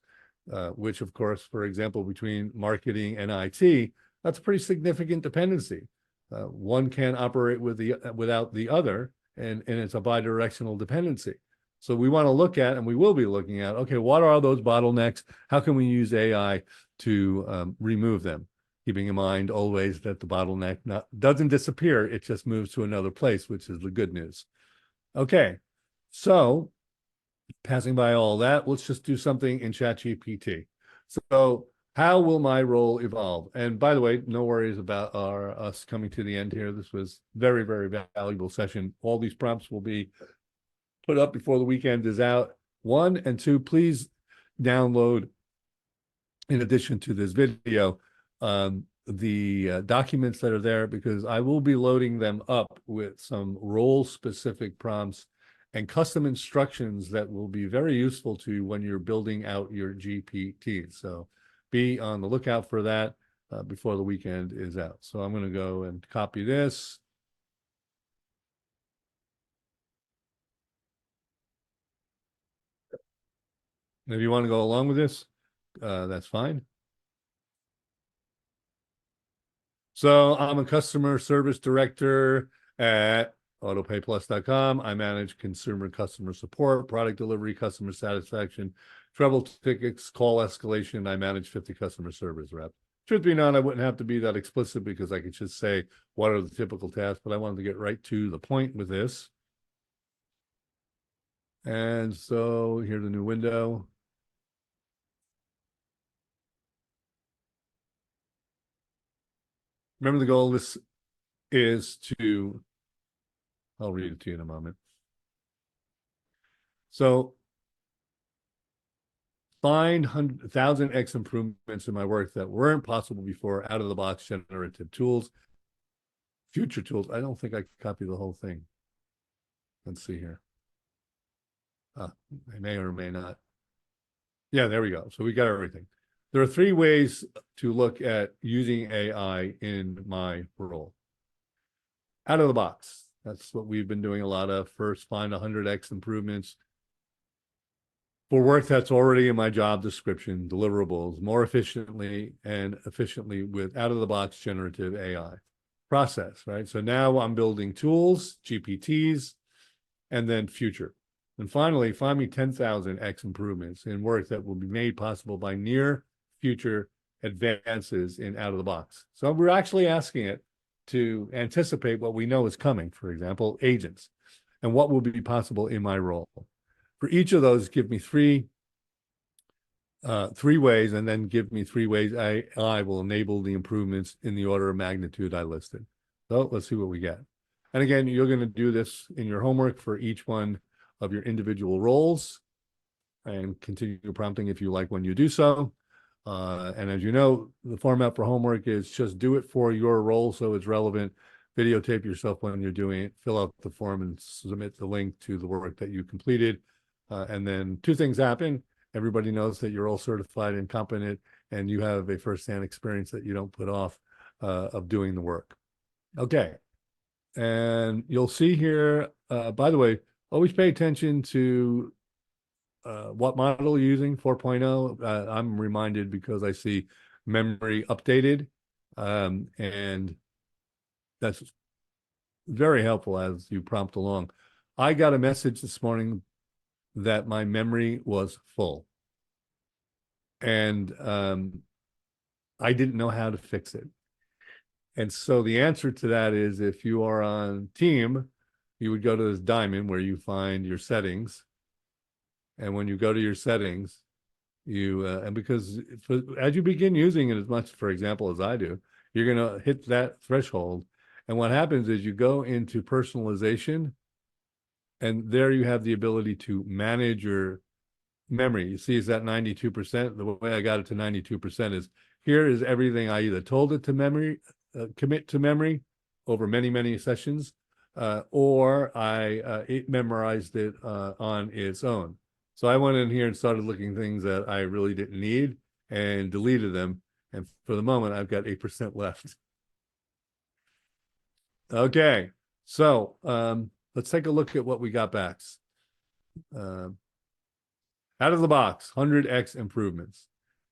which of course, for example, between marketing and IT, that's a pretty significant dependency. One can't operate without the other, and it's a bidirectional dependency. So we want to look at, and we will be looking at, okay, what are those bottlenecks? How can we use AI to remove them? Keeping in mind always that the bottleneck doesn't disappear, it just moves to another place, which is the good news. Okay, so passing by all that, let's just do something in ChatGPT. So how will my role evolve? And by the way, no worries about us coming to the end here. This was very, very valuable session. All these prompts will be put up before the weekend is out. 1 and 2, please download, in addition to this video, the documents that are there, because I will be loading them up with some role-specific prompts and custom instructions that will be very useful to you when you're building out your GPT. So be on the lookout for that before the weekend is out. So I'm going to go and copy this. And if you want to go along with this, that's fine. So I'm a customer service director at AutoPayPlus.com. I manage customer support, product delivery, customer satisfaction, trouble tickets, call escalation. I manage 50 customer service reps. Truth be known, I wouldn't have to be that explicit because I could just say, what are the typical tasks? But I wanted to get right to the point with this. And so here's a new window. Remember the goal, this is to, I'll read it to you in a moment. So find 1,000x improvements in my work that weren't possible before, out of the box generative tools, future tools. I don't think I copied the whole thing. Let's see here. I may or may not. Yeah, there we go. So we got everything. There are 3 ways to look at using AI in my role. Out of the box. That's what we've been doing a lot of. First, find 100x improvements for work that's already in my job description, deliverables, more efficiently with out-of-the-box generative AI process, right? So now I'm building tools, GPTs, and then future. And finally, find me 10,000x improvements in work that will be made possible by near future advances in out-of-the-box. So we're actually asking it to anticipate what we know is coming, for example, agents, and what will be possible in my role. For each of those, give me three ways, and then give me 3 ways AI will enable the improvements in the order of magnitude I listed. So let's see what we get. And again, you're going to do this in your homework for each one of your individual roles, and continue prompting if you like when you do so. And as you know, the format for homework is just do it for your role so it's relevant. Videotape yourself when you're doing it, fill out the form, and submit the link to the work that you completed. And then 2 things happen. Everybody knows that you're all certified and competent, and you have a firsthand experience that you don't put off of doing the work. Okay. And you'll see here, by the way, always pay attention to what model you're using, 4.0. I'm reminded because I see memory updated, and that's very helpful as you prompt along. I got a message this morning that my memory was full, and I didn't know how to fix it. And so the answer to that is, if you are on Team, you would go to this diamond where you find your settings. And when you go to your settings, you and because as you begin using it as much, for example, as I do, you're going to hit that threshold. And what happens is you go into personalization, and there you have the ability to manage your memory. You see, it's at 92%. The way I got it to 92% is, here is everything I either told it to memory, commit to memory over many, many sessions, or it memorized it on its own. So I went in here and started looking things that I really didn't need and deleted them. And for the moment, I've got 8% left. Okay, so let's take a look at what we got back. Out of the box, 100x improvements.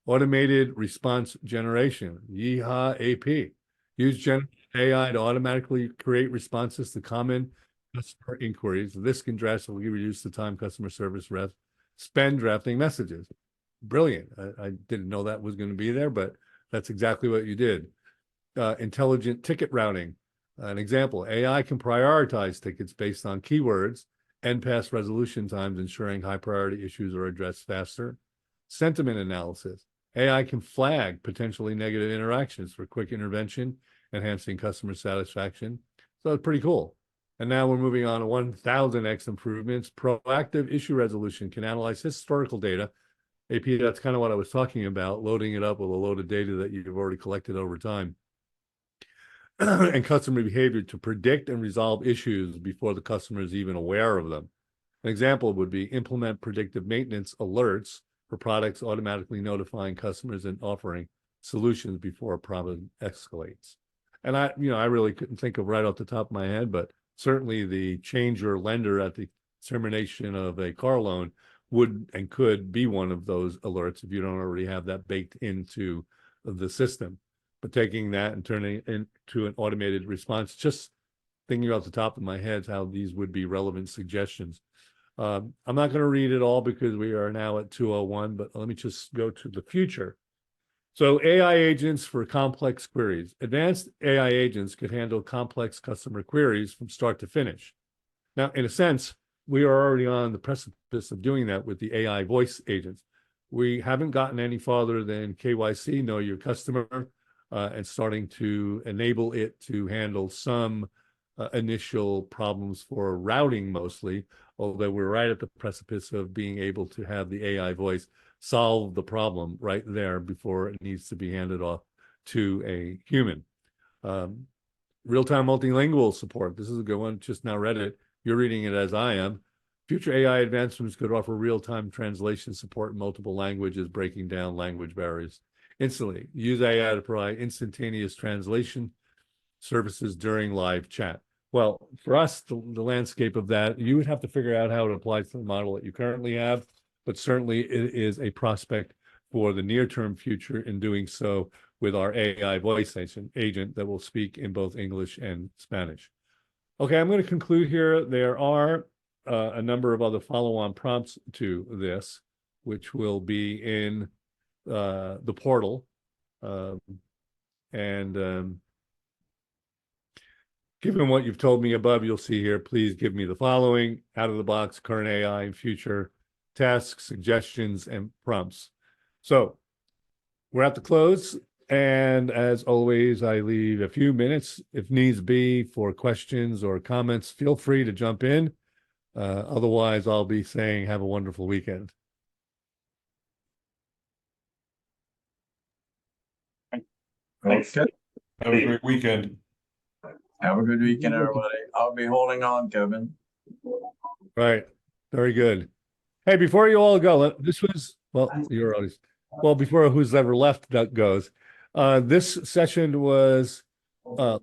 Automated response generation, Yeehaw AP. Use generative AI to automatically create responses to common customer inquiries. This can drastically reduce the time customer service reps spend drafting messages. Brilliant. I didn't know that was going to be there, but that's exactly what you did. Intelligent ticket routing. An example, AI can prioritize tickets based on keywords and past resolution times, ensuring high priority issues are addressed faster. Sentiment analysis. AI can flag potentially negative interactions for quick intervention, enhancing customer satisfaction. So it's pretty cool. And now we're moving on to 1,000x improvements. Proactive issue resolution can analyze historical data. AP, that's kind of what I was talking about, loading it up with a load of data that you've already collected over time. And customer behavior to predict and resolve issues before the customer is even aware of them. An example would be implement predictive maintenance alerts for products, automatically notifying customers and offering solutions before a problem escalates. And I really couldn't think of right off the top of my head, but certainly the change your lender at the termination of a car loan would and could be one of those alerts if you don't already have that baked into the system. But taking that and turning it into an automated response, just thinking off the top of my head how these would be relevant suggestions. I'm not going to read it all because we are now at 2:01, but let me just go to the future. So AI agents for complex queries. Advanced AI agents could handle complex customer queries from start to finish. Now, in a sense, we are already on the precipice of doing that with the AI voice agents. We haven't gotten any farther than KYC, know your customer, and starting to enable it to handle some initial problems for routing mostly, although we're right at the precipice of being able to have the AI voice solve the problem right there before it needs to be handed off to a human. Real-time multilingual support. This is a good one. Just now read it. You're reading it as I am. Future AI advancements could offer real-time translation support in multiple languages, breaking down language barriers instantly. Use AI to provide instantaneous translation services during live chat. Well, for us, the landscape of that, you would have to figure out how it applies to the model that you currently have, but certainly it is a prospect for the near-term future in doing so with our AI voice agent that will speak in both English and Spanish. Okay, I'm going to conclude here. There are a number of other follow-on prompts to this, which will be in the portal. Given what you've told me above, you'll see here, please give me the following: out of the box, current AI and future tasks, suggestions, and prompts. So we're at the close. And as always, I leave a few minutes, if needs be, for questions or comments. Feel free to jump in. Otherwise, I'll be saying have a wonderful weekend. Thanks. Have a great weekend. Have a good weekend, everybody. I'll be holding on, Kevin. Right. Very good. Hey, before you all go, this was, well, you're always, well, before who's ever left that goes, this session was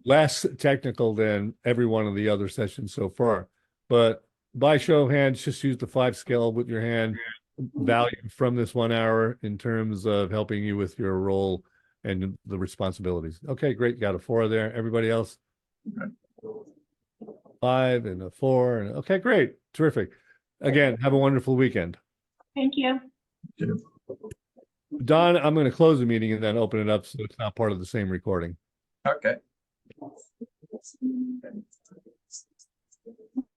less technical than every one of the other sessions so far. But by show of hands, just use the 5 scale with your hand value from this 1 hour in terms of helping you with your role and the responsibilities. Okay, great. Got a 4 there. Everybody else? 5 and a 4. And okay, great. Terrific. Again, have a wonderful weekend. Thank you. Don, I'm going to close the meeting and then open it up so it's not part of the same recording. Okay.